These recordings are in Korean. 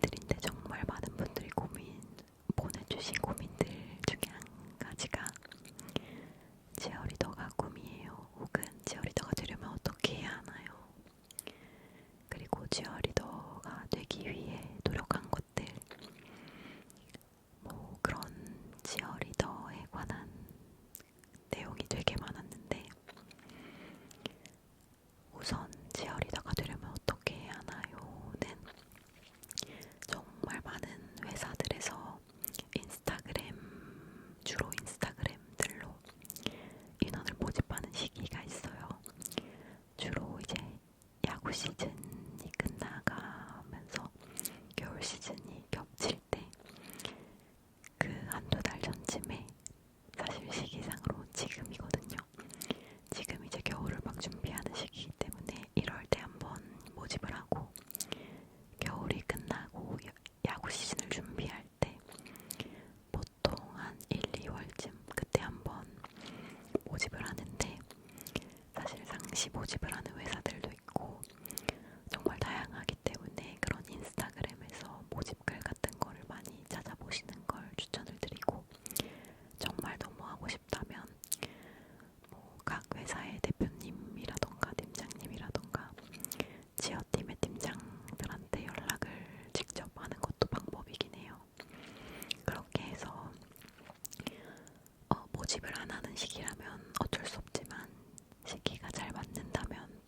고민들인데 정말 많은 분들이 보내주신 고민들 중에 한 가지가 치어리더가 꿈이에요. 혹은 치어리더가 되려면 어떻게 해야 하나요? 그리고 치어리더가 되기 위해 노력한 것들, 뭐 그런 치어리더에 관한 내용이 되게 많았는데, 우선 치어리더가 되려면 어떻게 해야 하나요?는 정말 많은 회사들에서 주로 인스타그램들로 인원을 모집하는 시기가 있어요. 주로 이제 야구 시즌이 끝나가면서 겨울 시즌이 겹칠 때 그 한두 달 전쯤에, 사실 시기상으로 지금이거든요. 지금 이제 겨울을 막 준비하는 시기이기 때문에 1월 때 한번 모집을 하고, 겨울이 끝나고 야구 시즌을 준비할 때 보통 한 1, 2월쯤 그때 한번 모집을 하는데, 사실 상시 모집을 하는 회사들도 있고 정말 다양하기 때문에 그런 인스타그램에서 모집글 같은 거를 많이 찾아보시는 걸 추천을 드리고, 정말 너무 하고 싶다면 뭐 각 회사의 대표님이라던가 팀장님이라던가 지어팀의 팀장들한테 연락을 직접 하는 것도 방법이긴 해요. 그렇게 해서 모집을 안 하는 시기라면 어쩔 수 없지만, 시기가 잘 맞는다면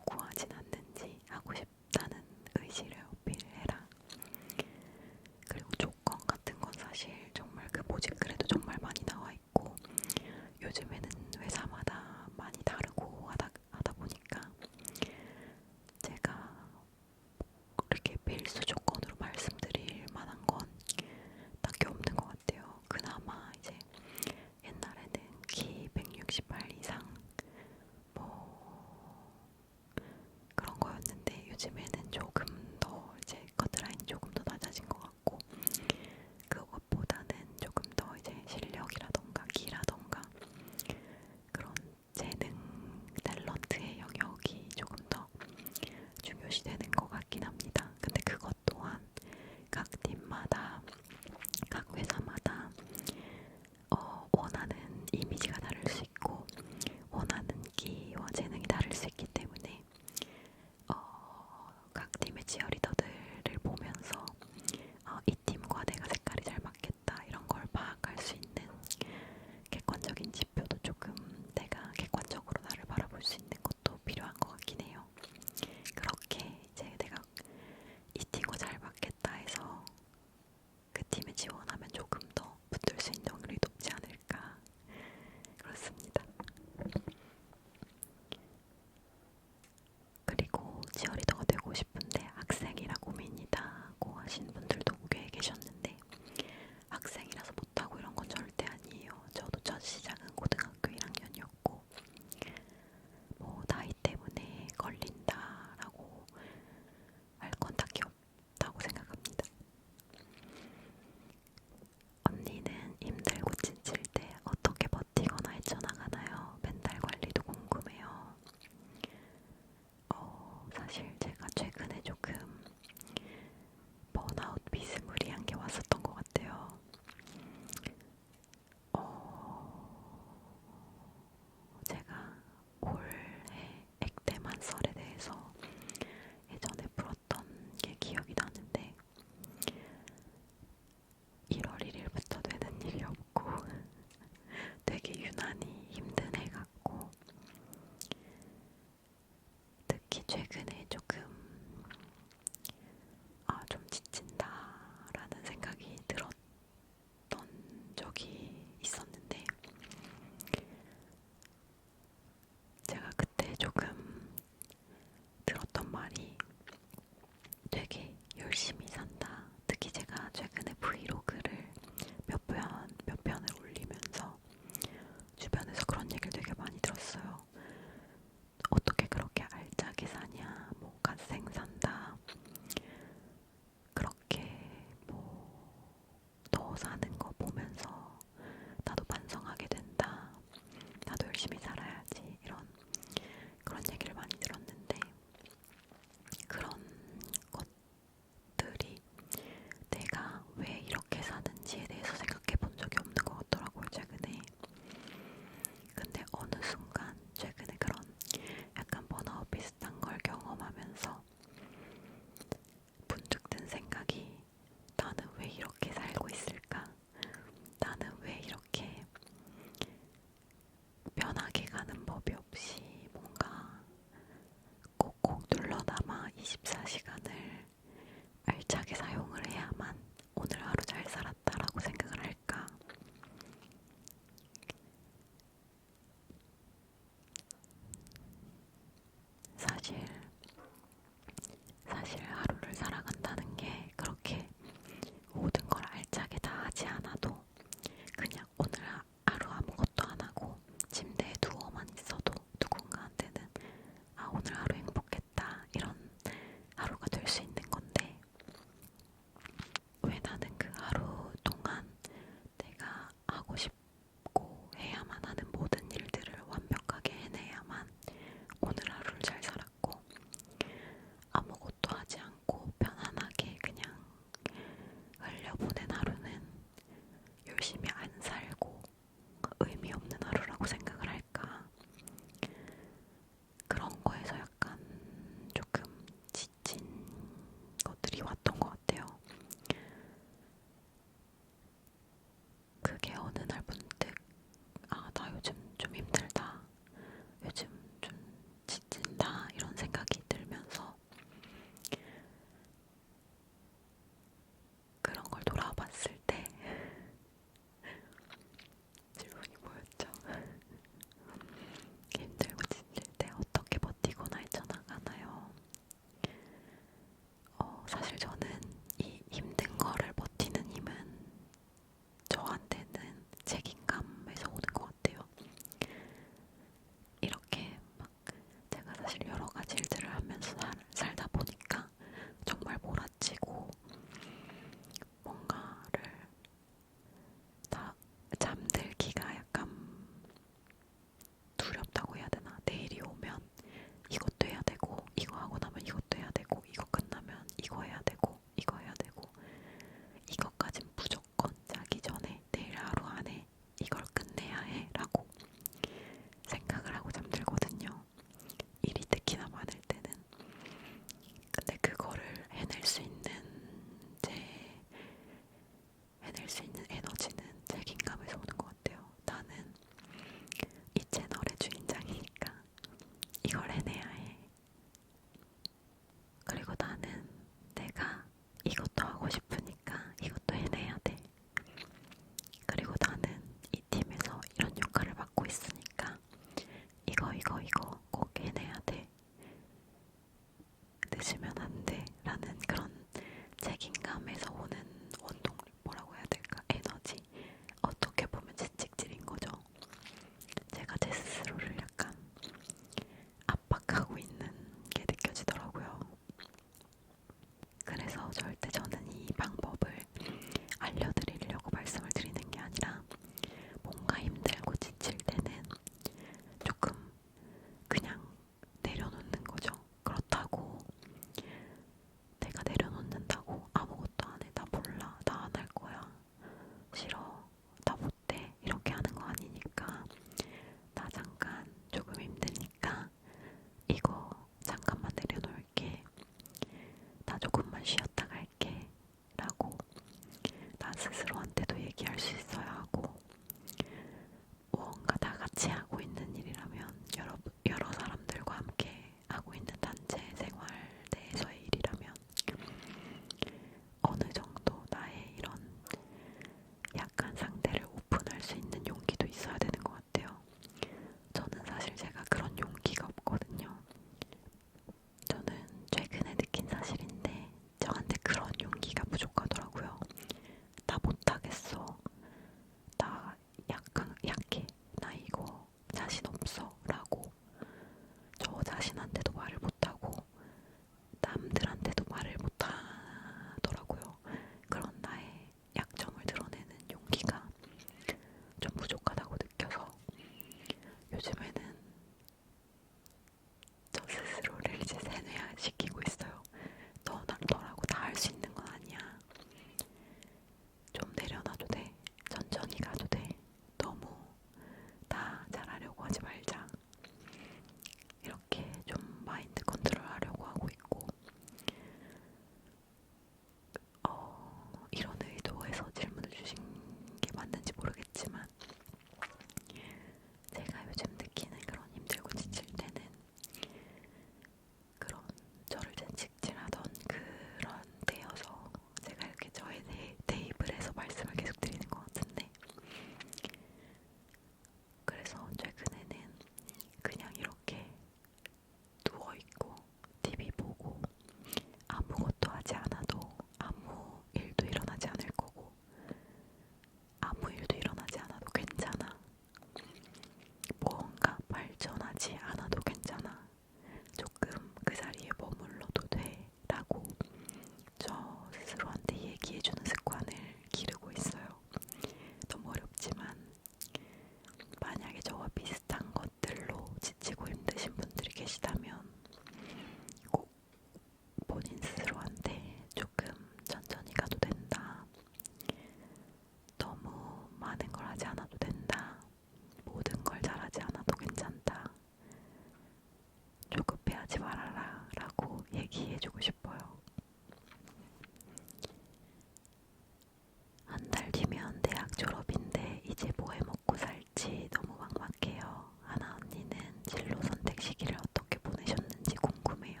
이제 뭐 해 먹고 살지 너무 막막해요. 하나 언니는 진로 선택 시기를 어떻게 보내셨는지 궁금해요.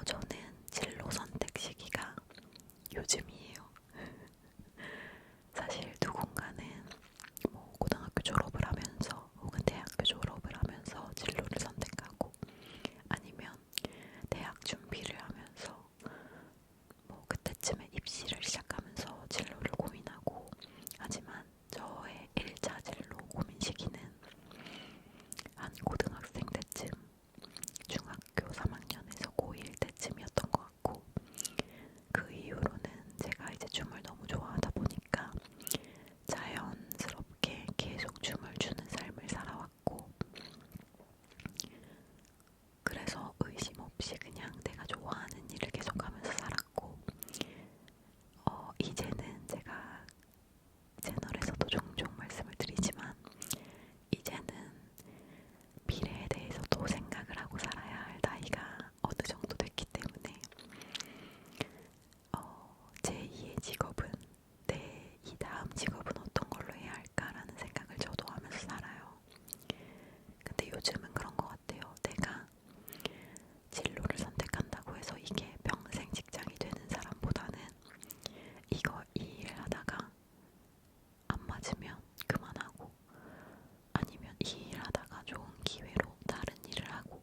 저는 진로 선택 시기가 요즘이에요. 사실 누군가는 뭐 고등학교 졸업을 하면서 혹은 대학교 졸업을 하면서 진로를 선택하고 아니면 대학 준비를 하면서 뭐 그때쯤에 입시를 시작하면서 진로를 고민하고 하지만 저의 1차 진로 고민 시기는 한 고등학생 때쯤 중학교 3학년에서 고1 때쯤이었던 것 같고 그 이후로는 제가 이제 춤을 너무 좋아하다 보니까 자연스럽게 계속 춤을 추는 삶을 살아왔고 그래서 의심 없이 그냥 내가 좋아하는 일을 계속하면서 살았고 이제는 제가 채널에서도 종종 말씀을 드리지만 이제는 미래에 대해서도 생각을 하고 살아야 할 나이가 어느 정도 됐기 때문에 제2의 직업은 이 다음 직업은 어떤 걸로 해야 할까라는 생각을 저도 하면서 살아요. 근데 요즘은 그런 것 같아요. 내가 진로를 선택한다고 해서 이게 평생 직장이 되는 사람보다는 이 일을 하다가 안 맞으면 그만하고 아니면 이 일 하다가 좋은 기회로 다른 일을 하고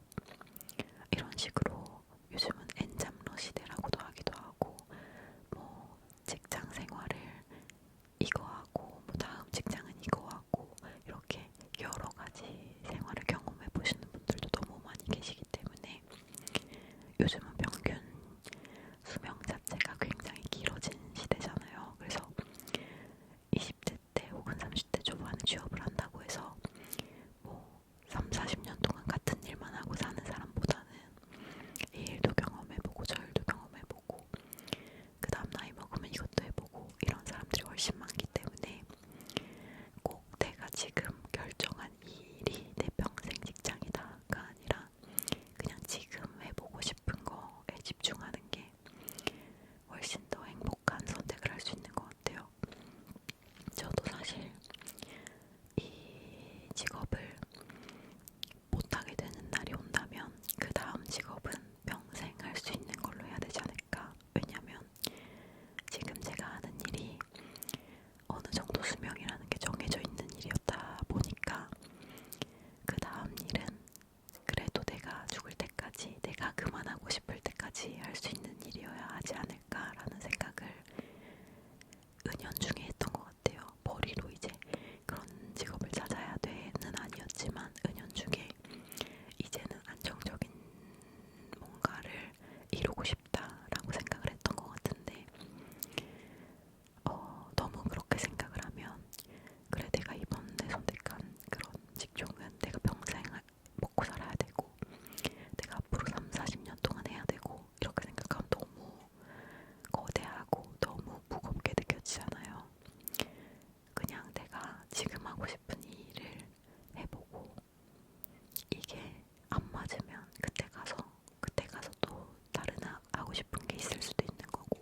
이런 식으로 요즘은 엔잡러 시대라고도 하기도 하고 뭐 직장 생활을 이거 하고 뭐 다음 직장은 이거 하고 이렇게 여러 가지 생활을 경험해 보시는 분들도 너무 많이 계시기 때문에 요즘은 평균 수명 자체가 굉장히 길어진 시대잖아요. 그래서 20대 때 혹은 30대 초반에 취업을 한다고 해서 뭐 3, 40년 동안 같은 일만 하고 사는 사람보다는 이 일도 경험해보고 저 일도 경험해보고 그 다음 나이 먹으면 이것도 해보고 이런 사람들이 훨씬 많기 때문에 꼭 내가 지금 결정한 이 일이 내 평생 직장이다가 아니라 그냥 지금 해보고 싶은 거에 집중하는 게 훨씬 더 행복한 선택을 할 수 있는 것 같아요. 저도 사실 이 직업을 못하게 되는 날이 온다면 그 다음 직업은 평생 할 수 있는 걸로 해야 되지 않을까. 왜냐면 지금 제가 하는 일이 어느 정도 수명이라는 게 정해져 있는 일이었다 보니까 그 다음 일은 그래도 내가 죽을 때까지 내가 그만하고 싶을 때까지 할 수 있는 일이어야 하지 않을까라는 생각을 은연중에 했던 것 같아요. 머리로 이제 그런 직업을 찾아야 돼는 아니었지만 은연중에 이제는 안정적인 뭔가를 이루고 싶다라고 생각을 했던 것 같은데 너무 그렇게 생각을 하면 그래 내가 이번에 선택한 그런 직종은 내가 평생 먹고 살아야 되고 내가 앞으로 3, 40년 동안 해야 되고 이렇게 생각하면 너무 거대하고 너무 무겁게 느껴지잖아요. 그냥 내가 지금 하고 싶은 일을 해보고 이게 안 맞으면 그때 가서 또 다른 하고 싶은 게 있을 수도 있는 거고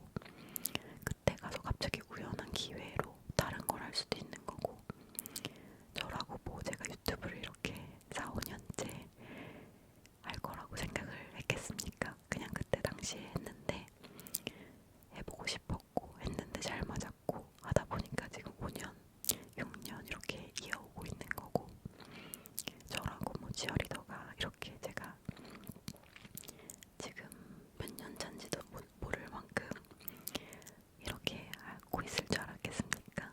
그때 가서 갑자기 우연한 기회로 다른 걸 할 수도 있는 거고 저라고 뭐 제가 유튜브를 이렇게 4, 5년째 할 거라고 생각을 했겠습니까? 그냥 그때 당시에 했는데 해보고 싶었고 했는데 잘 맞았고 하다 보니까 지금 5년, 6년 이렇게 이어오고 있는 거고 저라고 뭐 치어리더가 이렇게 제가 지금 몇 년 차인지도 모를 만큼 이렇게 하고 있을 줄 알았겠습니까?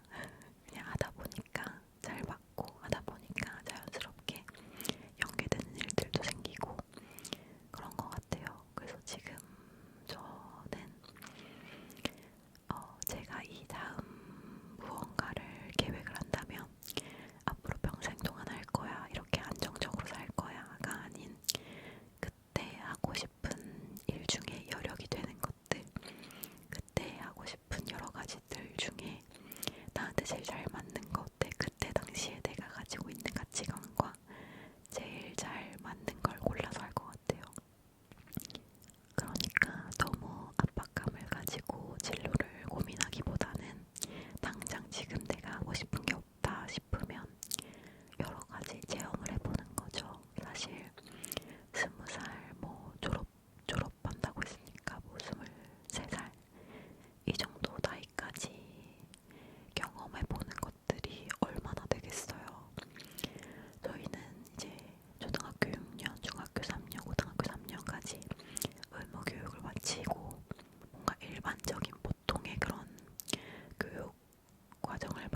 그냥 하다 보니까 잘 맞고 하다 보니까 자연스럽게 연계되는 일들도 생기고 그런 것 같아요. 그래서 지금 저는 제가 이 다음 무언가를 계획을 한다면 앞으로 평생 동안 할 거야 이렇게 안정적으로 살 거야가 아닌 그때 하고 싶은 일 중에 여력이 되는 것들 그때 하고 싶은 여러 가지들 중에 나한테 제일 잘 맞는 것들 그때 당시에 내가 가지고 있는 가치관과 제일 잘 맞는 걸 골라서 할 것 같아요. 그러니까 너무 압박감을 가지고 진로를 고민하기보다는 당장 지금 내가 하고 싶은 게 없다 싶으면 여러 가지 체험을 해보는 거죠. 사실 20살 뭐 졸업한다고 했으니까 뭐 23살 이 정도 나이까지 경험해보는 것들이 얼마나 되겠어요. 저희는 이제 초등학교 6년, 중학교 3년, 고등학교 3년까지 의무교육을 마치고 뭔가 일반적인 보통의 그런 교육 과정을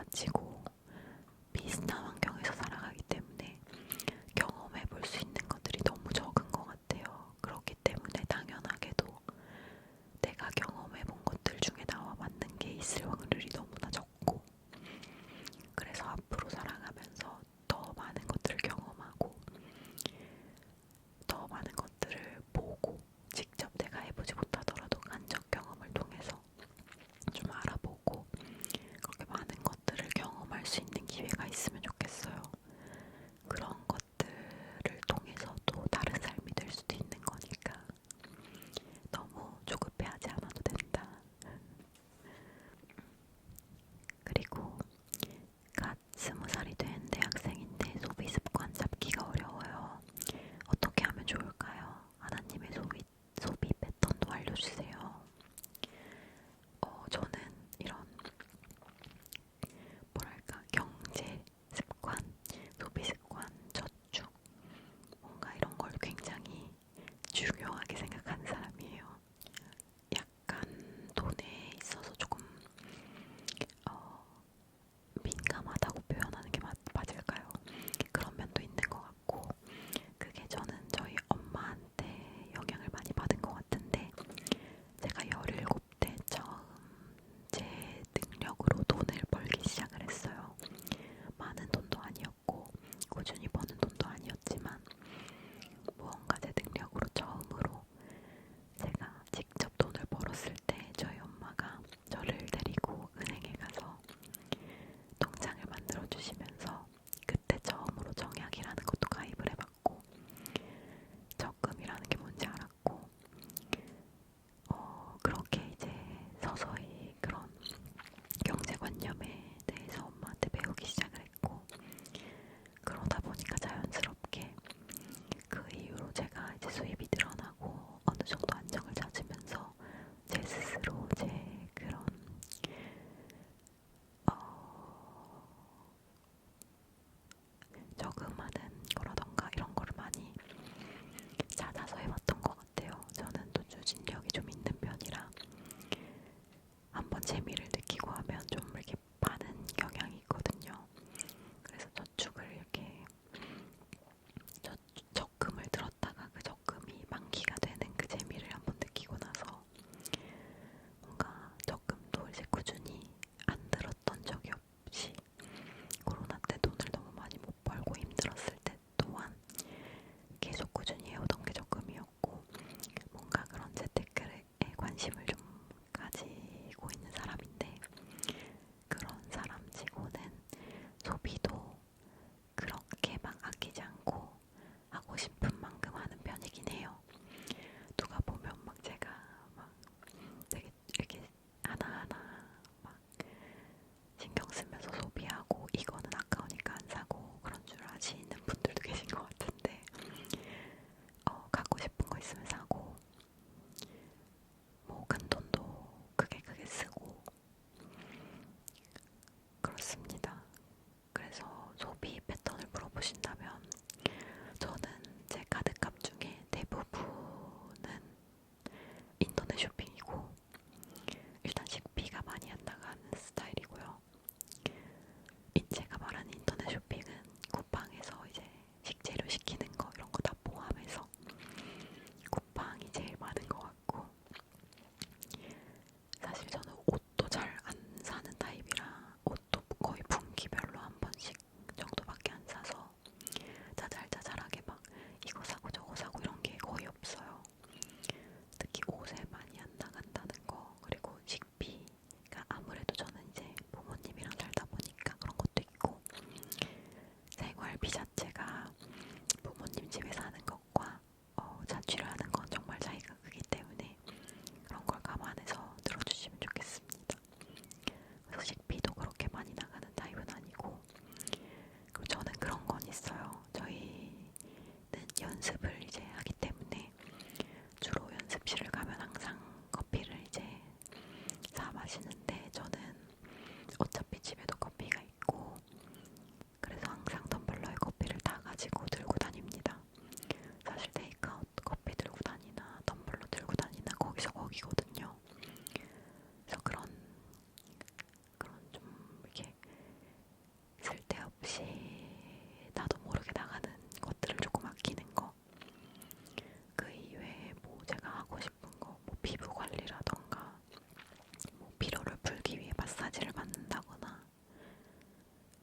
마사지를 받는다거나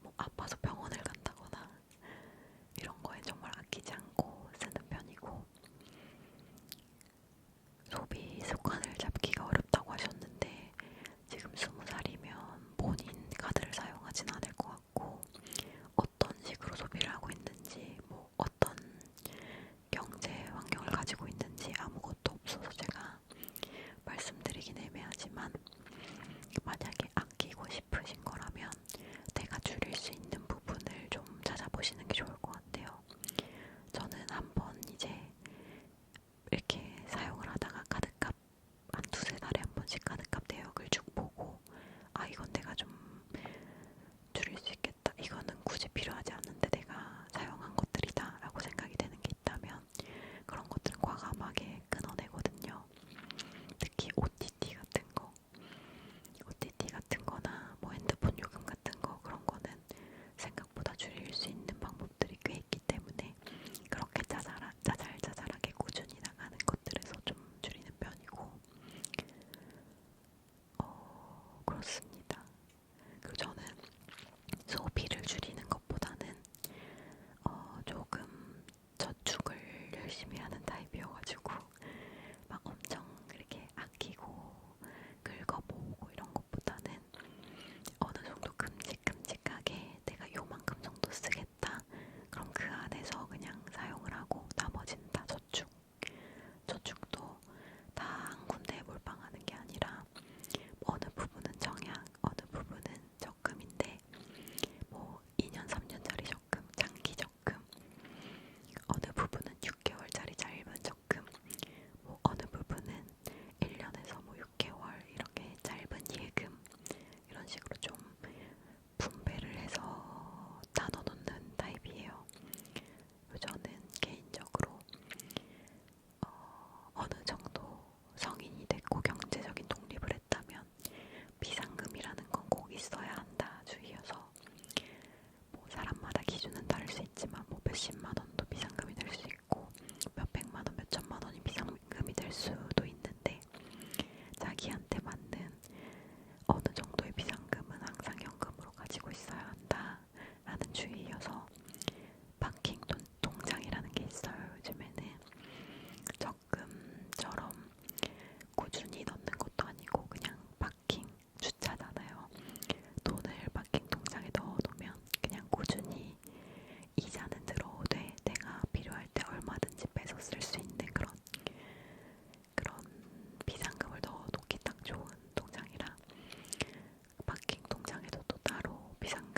뭐 아파서 병원을 간다거나 이런 거에 정말 아끼지 않고 쓰는 편이고, 소비 습관을 잡기가 어렵다고 하셨는데 지금 20살이면 본인 카드를 사용하진 않을 것 같고, 어떤 식으로 소비를 하고 있는지, 뭐 어떤 경제 환경을 가지고 있는지 아무것도 없어서 제가 말씀드리긴 애매하지만, 만약에 아끼고 싶으신 거라면 내가 줄일 수 있는 부분을 좀 찾아보시는 게 좋을 것 같아요. 저는 한번 이제 이렇게 사용을 하다가 카드값 한 두세 달에 한 번씩 카드값 내역을 쭉 보고, 아 이건 내가 좀 줄일 수 있겠다, 이거는 굳이 필요하지 않은데 내가 사용한 것들이다 라고 생각이 되는 게 있다면 그런 것들은 과감하게 끊어내거든요. 특히 OTT 같은 거, OTT 같은 거나 뭐 핸드폰 요금 같은 거, 그런 거는 생각보다 줄일 수 있는 방법들이 꽤 있기 때문에 그렇게 짜잘짜잘하게 꾸준히 나가는 것들에서 좀 줄이는 편이고, 그렇습니다. 그리고 저는 소비를 줄이는 것보다는 조금 저축을 열심히 하는 타입이어가지고 막 엄청 이렇게 아끼고 긁어모으고 이런 것보다는 어느 정도 큼직큼직하게 내가 요만큼 정도 쓰겠다, 그럼 그 안에서 그냥 사용을 하고 나머지는 다 저축. 저축도 다 한 군데에 몰빵하는 게 아니라 어느 부분은 정약, 어느 부분은 적금인데 뭐 2년, 3년짜리 적금, 장기 적금, 어느 부분은 6개월짜리 짧은 적금, 뭐 어느 부분은 1년에서 뭐 6개월 이렇게 짧은 예금, 이런 식으로 좀 분배를 해서 나눠놓는 타입이에요. 저는 개인적으로 어느 정도 성인이 됐고 경제적인 독립을 했다면 비상금이라는 건 꼭 있어야 한다 주의여서, 뭐 사람마다 기준은 다를 수 있지만 뭐 몇십만 원도 비상금이 될 수 있고 몇백만 원, 몇천만 원이 비상금이 될 수도 있는데, 자기한테 맞는 어느 정도의 비상금은 항상 현금으로 가지고 있어야 한다라는 주의여서, 파킹 통장이라는 게 있어요. 요즘에는 적금처럼 꾸준히 넣는 것도 아니고 그냥 파킹, 주차잖아요. 돈을 파킹 통장에 넣어놓으면 그냥 꾸준히 이자는 들어오되 내가 필요할 때 얼마든지 빼서 쓸 수 있는 그런 비상금을 넣어놓기 딱 좋은 통장이라, 파킹 통장에도 또 따로 비상금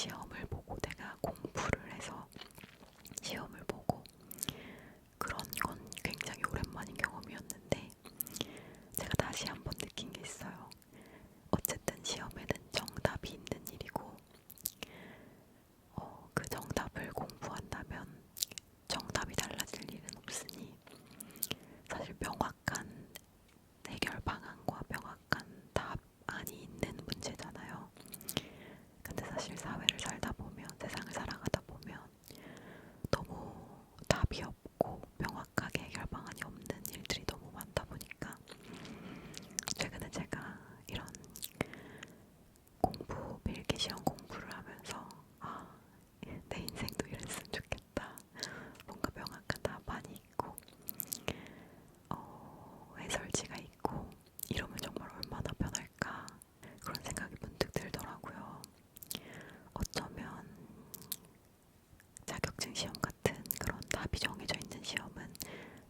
시험을 보고 내가 공부를 해서 시험을 보고 그런 건 굉장히 오랜만인 경험이었는데 제가 다시 한번 느낀 게 있어요. 어쨌든 시험에는 정답이 있는 일이고 그 정답을 공부한다면 정답이 달라질 일은 없으니 사실 명확한 해결 방안과 명확한 답안이 있는 문제잖아요. 근데 사실 사회를 살다 보면, 세상을 살아가다 보면 너무 답이 없고 명확하게 해결 방안이 없는 일들이 너무 많다 보니까 최근에 제가 이런 공부, 필기시험 공부를 하면서 내 인생도 이랬으면 좋겠다. 뭔가 명확한 답안이 있고 해설지가 있고 이러면 정말 얼마나 편할까 그런 생각이 문득 들더라고요. 어쩌면 자격증 시험 같은 그런 답이 정해져 있는 시험은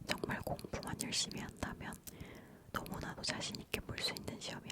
정말 공부만 열심히 한다면 너무나도 자신 있게 볼 수 있는 시험이